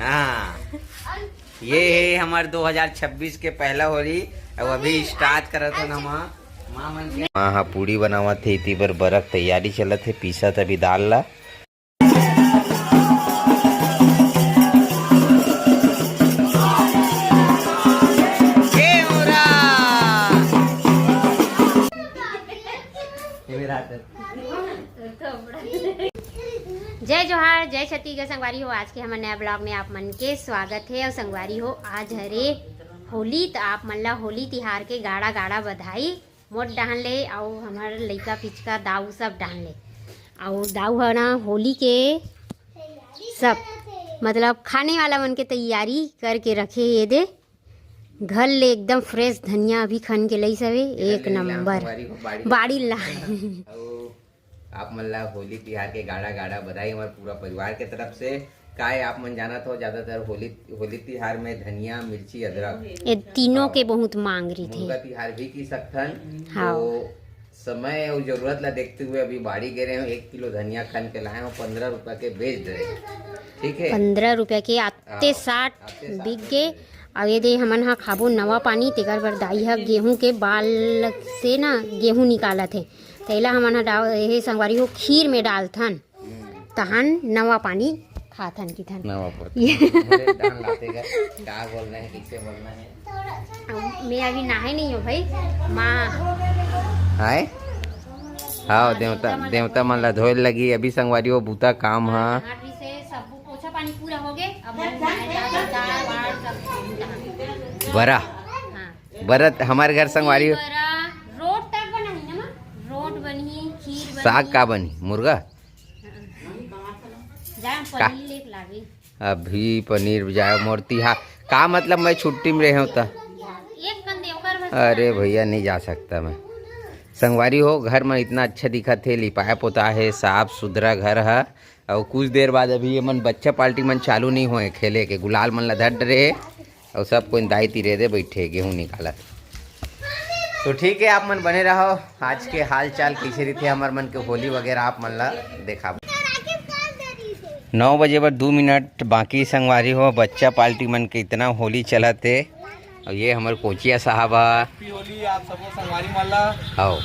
हाँ, ये है हमारे 2026 के पहला होली। अब अभी स्टार्ट करा था ना माँ मन के हाँ पूड़ी बनावा थे इतनी बार बरक तैयारी चलत है पीसा तभी दाल ला जय जोहार जय छत्तीसगढ़ संगवारी हो। आज के हमारे नया ब्लॉग में आप मन के स्वागत है। और संगवारी हो आज हरे होली तो आप मन ला होली तिहार के गाड़ा गाड़ा बधाई मोट डाहन ले और हमारे लइका पिचका दाऊ सब डाहन ले और दाऊ है ना होली के सब मतलब खाने वाला मन के तैयारी करके रखे ये दे घर ले एकदम फ्रेश धनिया अभी खन के लई सवे एक नंबर बाड़ी ला आप मन ला होली तिहार के गाड़ा गाड़ा बधाई हमारे पूरा परिवार के तरफ से। काय आप मन जाना तो ज्यादातर होली तिहार में धनिया मिर्ची अदरक ये तीनों के बहुत मांग रही थी। मुर्गा तिहार भी की सकथन तो समय और जरूरत ला देखते हुए अभी बाड़ी गे रहे हो 1 किलो धनिया खन के लाए हो 15 रुपया के बेच रहे। ठीक है 15 रुपया के आते 60 बिक गए। और ये दे हमन हा खाबो नवा पानी तेकर बर दाई हा गेहूं के बाल से ना गेहूं निकालत है तेला हमन हा ये संगवारी हो खीर में डालथन तहन नवा पानी खाथन की थन नवा डाल लाते क्या बोलना है किससे बोलना है। मैं अभी नहाए नहीं हूँ भाई माँ हाय हाँ देवता मन ला धोए लगी अभी संगवारी हो बूता काम हा पोछा पानी पूरा हो गए बरा बरत हमारे घर संगवारी साग का बनी मुर्गा का अभी पनीर जाए मूर्ति हाँ का मतलब मैं छुट्टी में रहे होता अरे भैया नहीं जा सकता मैं। संगवारी हो घर में इतना अच्छा दिखा थे लिपाया पोता है साफ सुथरा घर है और कुछ देर बाद अभी ये मन बच्चा पार्टी मन चालू नहीं हुए खेले के गुलाल मन ला धर रहे और सब कोई दाई तीरे दे बैठे गेहूँ निकाला। तो ठीक है आप मन बने रहो आज के हाल चाल कैसे रही हमारे मन के होली वगैरह आप मन ला देखा 9 बजे पर 2 मिनट बाकी संगवारी हो बच्चा पार्टी मन के इतना होली चला थे और ये हमारे कोचिया साहबा होली आप सबको संगवारी मन ला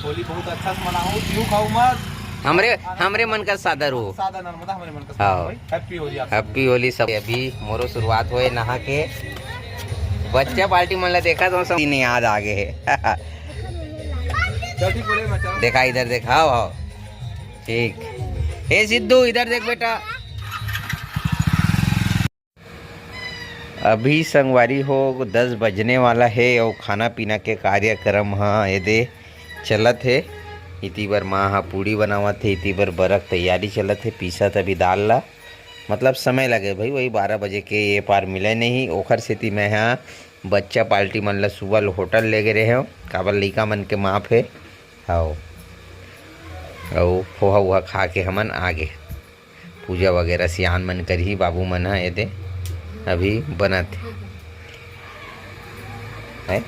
होली बहुत अच्छा से मनाओ जीव खाओ मत हमरे मन का सादर हो सादा नर्मदा हमारे मन का हैप्पी होली सब अभी मोरो शुरुआत हुए नहा के बच्चा पार्टी मन ला देखा तो सब नहीं याद आगे है देखा इधर देखा आओ ठीक हे सिद्धू इधर देख बेटा। अभी संगवारी हो 10 बजने वाला है और खाना पीना के कार्यक्रम हाँ ये दे चलत है इतनी बार माँ हाँ पूड़ी बनावा थे इतनी बार बरक तैयारी चलत है पीसा तभी दाल ला मतलब समय लगे भाई वही 12 बजे के ये पार मिले नहीं ओखर से मैं यहाँ बच्चा पार्टी मन ला सुबह होटल ले गए रहे हो काबर लइका मन के माँ पे आओ और पोहा वोहा खा के हमन आगे पूजा वगैरह सियान मन कर ही बाबू मन है ये दे अभी बनत है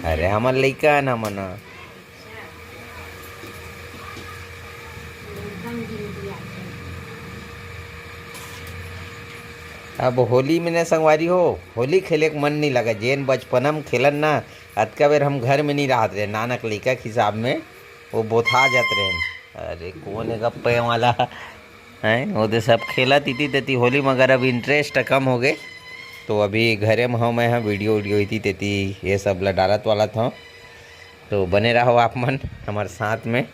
अरे हमार लइका ना मना अब होली में न संगवारी हो होली खेले के मन नहीं लगा जेन बचपन में खेलन ना अतका बेर हम घर में नहीं रहते रहे नानक लइका के हिसाब में वो बोथा जाते रहे। अरे कौन है गप्पे वाला है वो तो सब खेला तीती होली मगर अब इंटरेस्ट कम हो गए तो अभी घरे में मैं हाँ वीडियो तेती ये सब ला डालत वाला था तो बने रहो आप मन हमारे साथ में।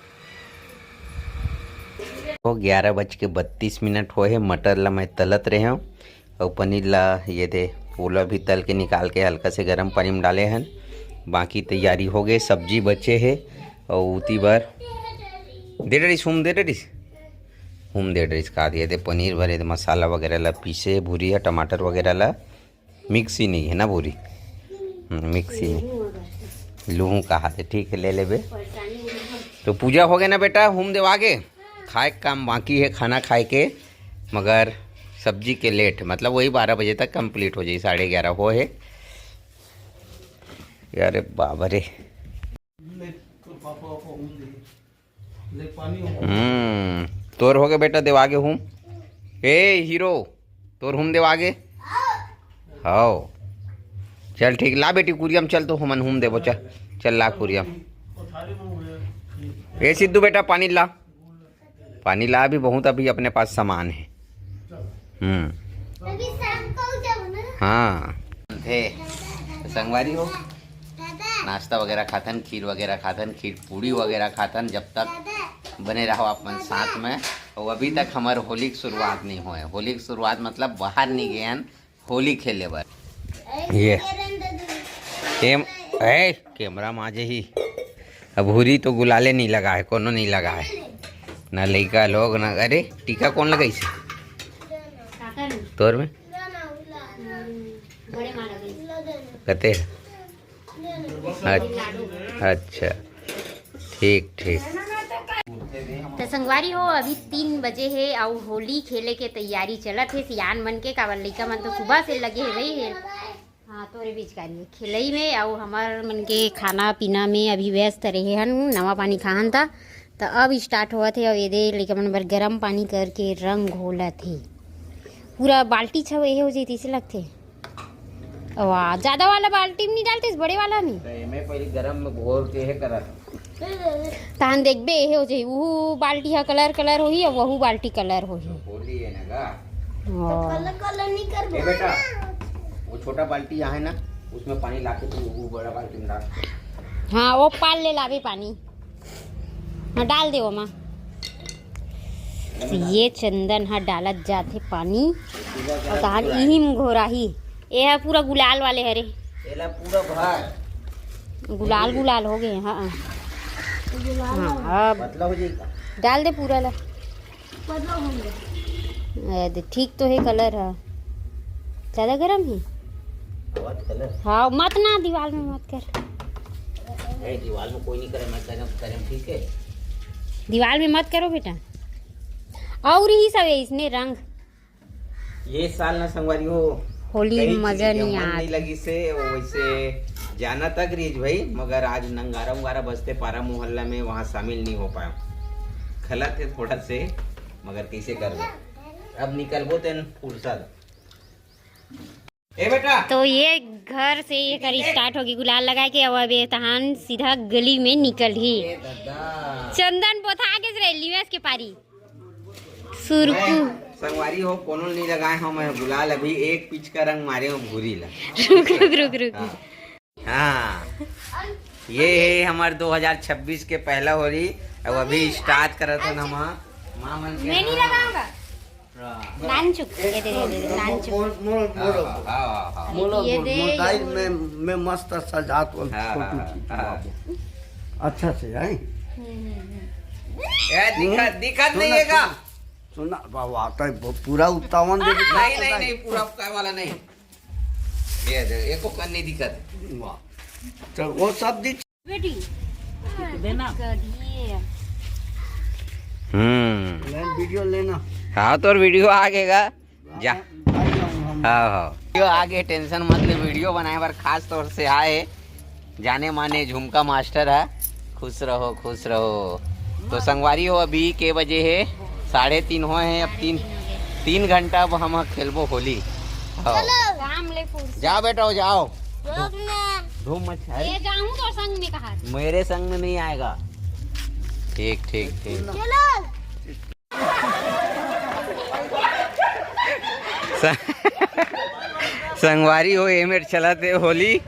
तो 11:32 हो है मटर ला मैं तलत रहे हूँ और पनीर ला ये दे पोला भी तल के निकाल के हल्का से गर्म पानी में डाले हैं बाकी तैयारी हो गई सब्जी बचे है और उती बार दे डरिस हुम दे डरिस का दिए दे पनीर भरे दे मसाला वगैरह ला पीसे भूरी है टमाटर वगैरह ला मिक्सी नहीं है ना भूरी मिक्सी नहीं लूहूँ कहा थे ठीक है ले बे। तो पूजा हो गया ना बेटा हुम देव आगे खाए काम बाकी है खाना खाए के मगर सब्जी के लेट मतलब वही 12 बजे तक कंप्लीट हो जाए 11:30 हो है यार बाबा रे तोर हो गया बेटा देव आगे हूँ ए हीरो तोर हम देव आगे हाओ चल ठीक ला बेटी कुरियम चल तो हमन हम देवो चल चल ला कुरियम ए सिद्धू बेटा पानी ला अभी बहुत अभी अपने पास सामान है। हाँ थे संगवारी हो नाश्ता वगैरह खातन खीर वगैरह खातन खीर पूड़ी वगैरह खातन जब तक बने रहो अपन साथ में। और अभी तक हमारे होली की शुरुआत नहीं हुए। होली की शुरुआत मतलब बाहर नहीं गए होली खेले बर। ये कैमरा माजे ही अब हुरी तो गुलाले नहीं लगा है कोनो नहीं लगा है ना लड़का लोग ना। अरे टीका कौन लगाई से तोर में कहते अच्छा ठीक ठीक। तो संगवारी हो अभी 3 बजे है और होली खेले के तैयारी चलत है सियान मन के कावल लइका मन तो सुबह से लगे है वही है। हाँ तोरे बीच कार्य खिलई में और हमार मन के खाना पीना में अभी व्यस्त रहे हन। नवा पानी खान था तो अब स्टार्ट हुआ थे और ये दे लइका मन बर गर्म पानी करके रंग घोला थे पूरा बाल्टी छव ये हो जाती से लगते। वाह ज्यादा वाला बाल्टी में नहीं डालते इस बड़े वाला में पहले गरम में घोर के है करा तान देखबे ये हो जाई वो बाल्टी हा कलर कलर होही और वहू बाल्टी कलर होही। होली है ना गा कलर कलर नहीं कर बेटा वो छोटा बाल्टी यहाँ है ना उसमें पानी लाके तू वो बड़ा बाल्टी में डाल। हाँ वो पाल ले लावे पानी हाँ डाल दे माँ। तो ये चंदन हाँ डालत जाते पानी और कहा इहिम घोराही ये है पूरा गुलाल वाले हरे पूरा भर गुलाल गुलाल हो गए। हाँ हाँ अब डाल दे पूरा ला ठीक तो है कलर है ज़्यादा गर्म है। हाँ मत ना दीवार में मत कर दीवार में कोई नहीं करे मैं करें ठीक है दीवार में मत करो बेटा। और ही सब है इसने रंग ये साल ना संगवारी हो होली मजा नहीं नहीं लगी से वैसे जाना तक रीज भाई मगर आज नंगारा उंगारा बजते पारा मोहल्ला में वहाँ शामिल नहीं हो पाया खलत है थोड़ा से मगर कैसे कर दो अब निकलबो तेन फुर्सत ए बेटा। तो ये घर से ये कर स्टार्ट होगी गुलाल लगा के अब तहान सीधा गली में निकल ही चंदन पोथा के रैली में इसके पारी सुरकू संगवारी हो कोनो नहीं लगाए हम गुलाल अभी एक पिच का रंग मारे हो भूरी ला रुक रुक रुक रुक। हाँ ये है हमारे 2026 के पहला होली अब अभी स्टार्ट करा था ना माँ मन के मैं नहीं लगाऊंगा नानचुक ये दे नानचुक ये दे मोबाइल में मस्त सजात अच्छा से है दिक्कत नहीं है का सुना बाबा तो पूरा उत्तावन दे नहीं पूरा काय वाला नहीं ये दे एको कर नहीं दिक्कत वाह तो वो सब दी बेटी देना वीडियो लेना। हाँ तो वीडियो आगेगा जा हाँ वीडियो आगे टेंशन मत ले वीडियो बनाए बार खास तौर से आए जाने माने झुमका मास्टर है खुश रहो। तो संगवारी हो अभी के बजे है 3:30 हो है अब 3 घंटा अब हम खेलबो होली। जाओ बेटा जाओ धूम मत जाऊं तो संग में कहा मेरे संग में नहीं आएगा ठीक संगवारी हो एमेर चलाते होली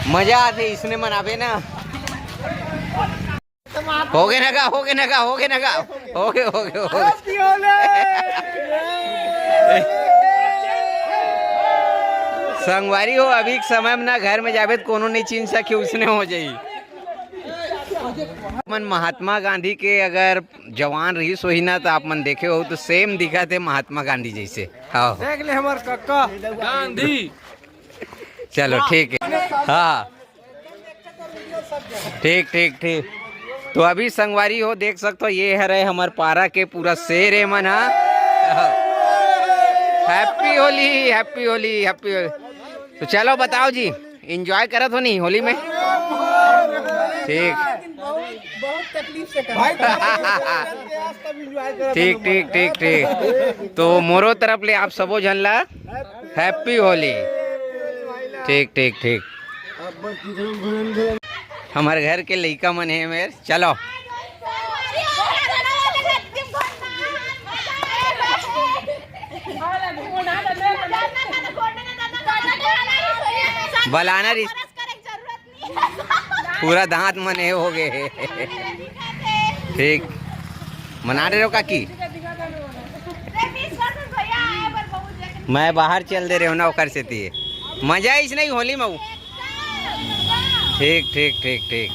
मजा आते इसने मनावे ना हो गए ना संगवारी हो अभी समय में ना घर में जावे तो कोनो नहीं चिन सके उसने हो जाई। मन महात्मा गांधी के अगर जवान रही सोही ना तो आप मन देखे हो तो सेम दिखा थे महात्मा गांधी जैसे। हाँ देख ले हमारे काका गांधी चलो ठीक है हाँ ठीक तो अभी संगवारी हो देख सकते हो ये है हमारे पारा के पूरा शेर है मन। हैप्पी होली तो चलो बताओ जी एंजॉय करत हो नहीं होली में ठीक भाई सब एंजॉय कर ठीक ठीक ठीक ठीक। तो मोरो तरफ ले आप सबो झन ला हैप्पी होली। ठीक ठीक ठीक। हमारे घर के लड़का मन है मेरे, चलो बलाना पूरा दांत मने हो गए। ठीक मना रहे हो काकी, मैं बाहर चल दे रहे हो ना ओकर से ती मजा इस नहीं होली में। ठीक ठीक ठीक ठीक।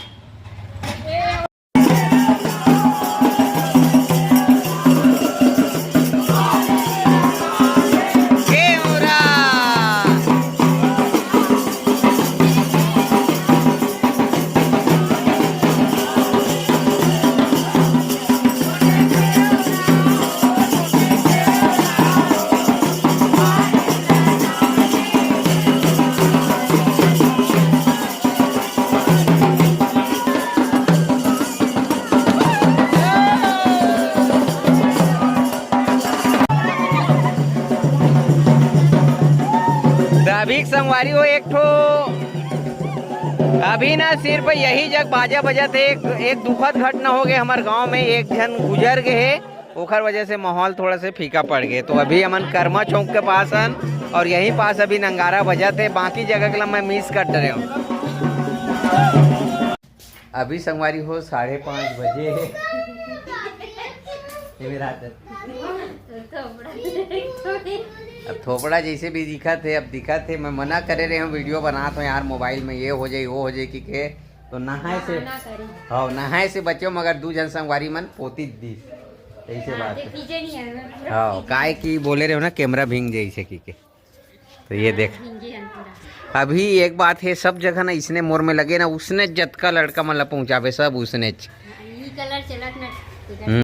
अभी संगवारी हो एक ठो अभी ना सिर्फ यही जग बाजा बजा थे। एक दुखद घटना हो गए हमारे गांव में, एक जन गुजर गए है, ओखर वजह से माहौल थोड़ा से फीका पड़ गए। तो अभी हमन कर्मा चौक के पास हन और यहीं पास अभी नंगारा बजा थे, बाकी जगह के मैं मिस कर रहे हूँ। अभी संगवारी हो 5:30 बजे है। अब थोपड़ा जैसे भी दिखा थे, अब दिखा थे मैं मना करे रहे हूँ वीडियो बनाता हूँ यार, मोबाइल में ये हो जाए वो हो जाए कि के तो नहाए से हाँ नहाए से बच्चों मगर 2 जन संगवारी मन पोती दी ऐसे बात है। हाँ काय की बोले रहे हो ना कैमरा भींग जैसे की के। तो ये देख अभी एक बात है, सब जगह ना इसने मोर में लगे ना उसने जतका लड़का मतलब पहुँचावे सब उसने।